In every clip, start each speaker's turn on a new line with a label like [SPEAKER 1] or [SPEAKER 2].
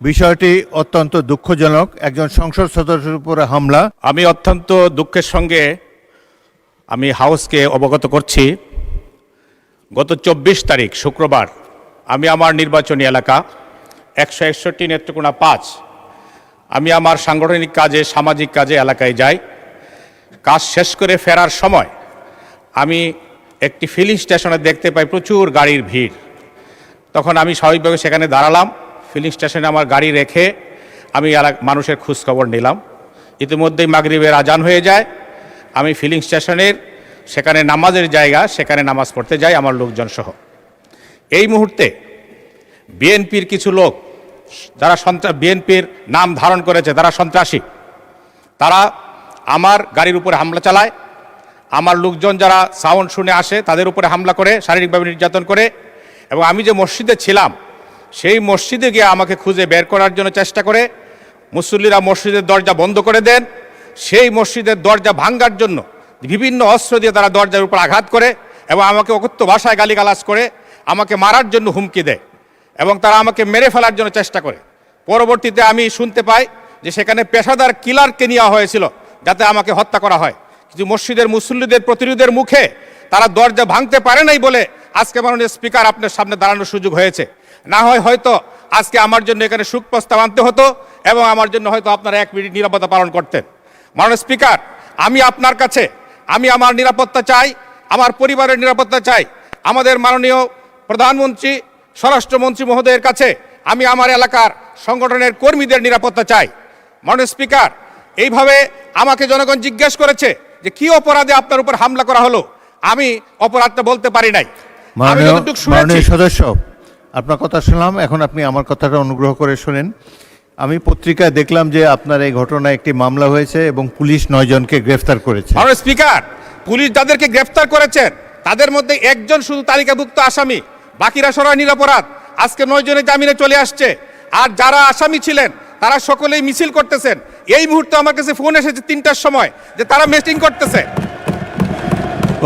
[SPEAKER 1] বিষয়টি অত্যন্ত দুঃখজনক। একজন সংসদ সদস্যের উপরে হামলা।
[SPEAKER 2] আমি অত্যন্ত দুঃখের সঙ্গে আমি হাউসকে অবগত করছি, গত 24 তারিখ শুক্রবার আমি আমার নির্বাচনী এলাকা 161 নেত্রকোনা 5 আমি আমার সাংগঠনিক কাজে সামাজিক কাজে এলাকায় যাই। কাজ শেষ করে ফেরার সময় আমি একটি ফিলিং স্টেশনে দেখতে পাই প্রচুর গাড়ির ভিড়। তখন আমি স্বাভাবিকভাবে সেখানে দাঁড়ালাম, ফিলিং স্টেশনে আমার গাড়ি রেখে আমি মানুষের খোঁজখবর নিলাম। ইতিমধ্যেই মাগরিবের আজান হয়ে যায়। আমি ফিলিং স্টেশনের সেখানে নামাজের জায়গা, সেখানে নামাজ পড়তে যাই আমার লোকজন সহ। এই মুহূর্তে বিএনপির কিছু লোক যারা বিএনপির নাম ধারণ করেছে, তারা সন্ত্রাসী, তারা আমার গাড়ির উপরে হামলা চালায়। আমার লোকজন যারা সাউন্ড শুনে আসে তাদের উপরে হামলা করে, শারীরিকভাবে নির্যাতন করে। এবং আমি যে মসজিদে ছিলাম সেই মসজিদে গিয়ে আমাকে খুঁজে বের করার জন্য চেষ্টা করে। মুসল্লিরা মসজিদের দরজা বন্ধ করে দেন। সেই মসজিদের দরজা ভাঙার জন্য বিভিন্ন অস্ত্র দিয়ে তারা দরজার উপর আঘাত করে এবং আমাকে অকথ্য ভাষায় গালিগালাজ করে আমাকে মারার জন্য হুমকি দেয় এবং তারা আমাকে মেরে ফেলার জন্য চেষ্টা করে। পরবর্তীতে আমি শুনতে পাই যে সেখানে পেশাদার কিলারকে নেওয়া হয়েছিল যাতে আমাকে হত্যা করা হয়। কিন্তু মসজিদের মুসল্লিদের প্রতিরোধের মুখে তারা দরজা ভাঙতে পারে নাই বলে আজকে মাননীয় স্পিকার আপনার সামনে দাঁড়ানোর সুযোগ হয়েছে। না হয় হয়তো আজকে আমার জন্য এখানে শোক প্রস্তাব আনতে হতো এবং আমার জন্য হয়তো আপনারা 1 মিনিট নিরাপত্তা পালন করতেন। মাননীয় স্পিকার, আমি আপনার কাছে আমার নিরাপত্তা চাই, আমার পরিবারের নিরাপত্তা চাই। আমাদের মাননীয় প্রধানমন্ত্রী, স্বরাষ্ট্রমন্ত্রী মহোদয়ের কাছে আমি আমার এলাকার সংগঠনের কর্মীদের নিরাপত্তা চাই। মাননীয় স্পিকার, এইভাবে আমাকে জনগণ জিজ্ঞেস করেছে যে কি অপরাধে আপনার উপর হামলা করা হলো। আমি অপরাধটা বলতে পারি নাই।
[SPEAKER 1] মাননীয় সদস্য, আপনার কথা শুনলাম, এখন আপনি আমার কথাটা অনুগ্রহ করে শুনেন। আমি পত্রিকায় দেখলাম যে আপনার এই ঘটনায় একটি মামলা হয়েছে এবং পুলিশ 9 জনকে গ্রেফতার করেছে।
[SPEAKER 2] মাননীয় স্পিকার, পুলিশ যাদেরকে গ্রেফতার করেছেন তাদের মধ্যে একজন শুধু তালিকাভুক্ত আসামি, বাকিরা সবাই নিরপরাধ। আজকে 9 জনের জামিনে চলে আসছে। আর যারা আসামি ছিলেন তারা সকলেই মিছিল করতেছেন। এই মুহূর্তে আমার কাছে ফোন এসেছে 3টার সময় যে তারা মিটিং করতেছে।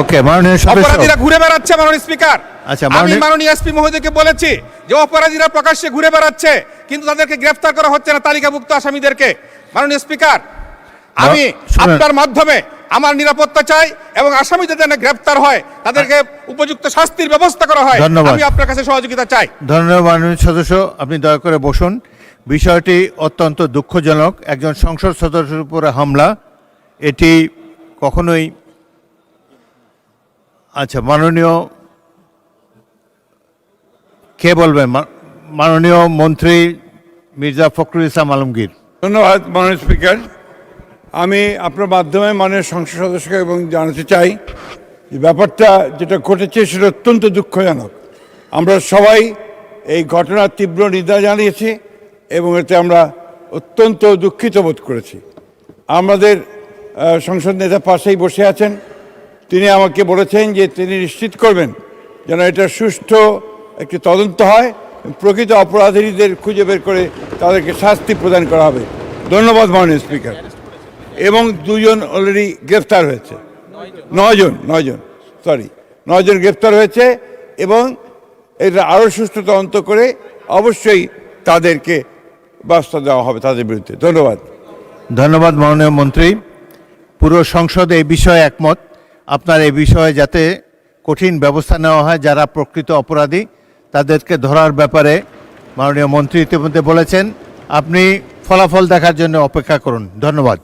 [SPEAKER 1] ওকে, মাননীয় সদস্য,
[SPEAKER 2] অপরাধীরা ঘুরে বেড়াচ্ছে। মাননীয় স্পিকার,
[SPEAKER 1] আচ্ছা,
[SPEAKER 2] আমি মাননীয় এসপি মহোদয়কে বলেছি যে অপরাধীরা প্রকাশ্যে ঘুরে বেড়াচ্ছে কিন্তু তাদেরকে গ্রেফতার করা হচ্ছে না, তালিকাভুক্ত আসামিদেরকে। মাননীয় স্পিকার, আমি আপনার মাধ্যমে আমার নিরাপত্তা চাই এবং আসামিদের যেন গ্রেফতার হয়, তাদেরকে উপযুক্ত শাস্তির ব্যবস্থা করা হয়। আমি আপনার কাছে সহযোগিতা চাই।
[SPEAKER 1] ধন্যবাদ মাননীয় সদস্য, আপনি দয়া করে বসুন। বিষয়টি অত্যন্ত দুঃখজনক। একজন সংসদ সদস্যের উপরে হামলা, এটি কখনোই। আচ্ছা, মাননীয় কে বলবেন? মাননীয় মন্ত্রী মির্জা ফখরুল ইসলাম আলমগীর।
[SPEAKER 3] ধন্যবাদ মাননীয় স্পিকার। আমি আপনার মাধ্যমে মাননীয় সংসদ সদস্যকে এবং জানাতে চাই যে ব্যাপারটা যেটা ঘটেছে সেটা অত্যন্ত দুঃখজনক। আমরা সবাই এই ঘটনার তীব্র নিন্দা জানিয়েছি এবং এতে আমরা অত্যন্ত দুঃখিত বোধ করেছি। আমাদের সংসদ নেতা পাশেই বসে আছেন, তিনি আমাকে বলেছেন যে তিনি নিশ্চিত করবেন যেন এটা সুষ্ঠু একটি তদন্ত হয়, প্রকৃত অপরাধীদের খুঁজে বের করে তাদেরকে শাস্তি প্রদান করা হবে। ধন্যবাদ মাননীয় স্পিকার। এবং 2 জন অলরেডি গ্রেফতার হয়েছে। 9 জন গ্রেফতার হয়েছে এবং এটা আরও সুষ্ঠু তদন্ত করে অবশ্যই তাদেরকে ব্যবস্থা দেওয়া হবে তাদের বিরুদ্ধে। ধন্যবাদ।
[SPEAKER 1] ধন্যবাদ মাননীয় মন্ত্রী। পুরো সংসদ এই বিষয়ে একমত। আপনার এই বিষয়ে যাতে কঠিন ব্যবস্থা নেওয়া হয়, যারা প্রকৃত অপরাধী তাদেরকে ধরার ব্যাপারে মাননীয় মন্ত্রী ইতিমধ্যে বলেছেন। আপনি ফলাফল দেখার জন্য অপেক্ষা করুন। ধন্যবাদ।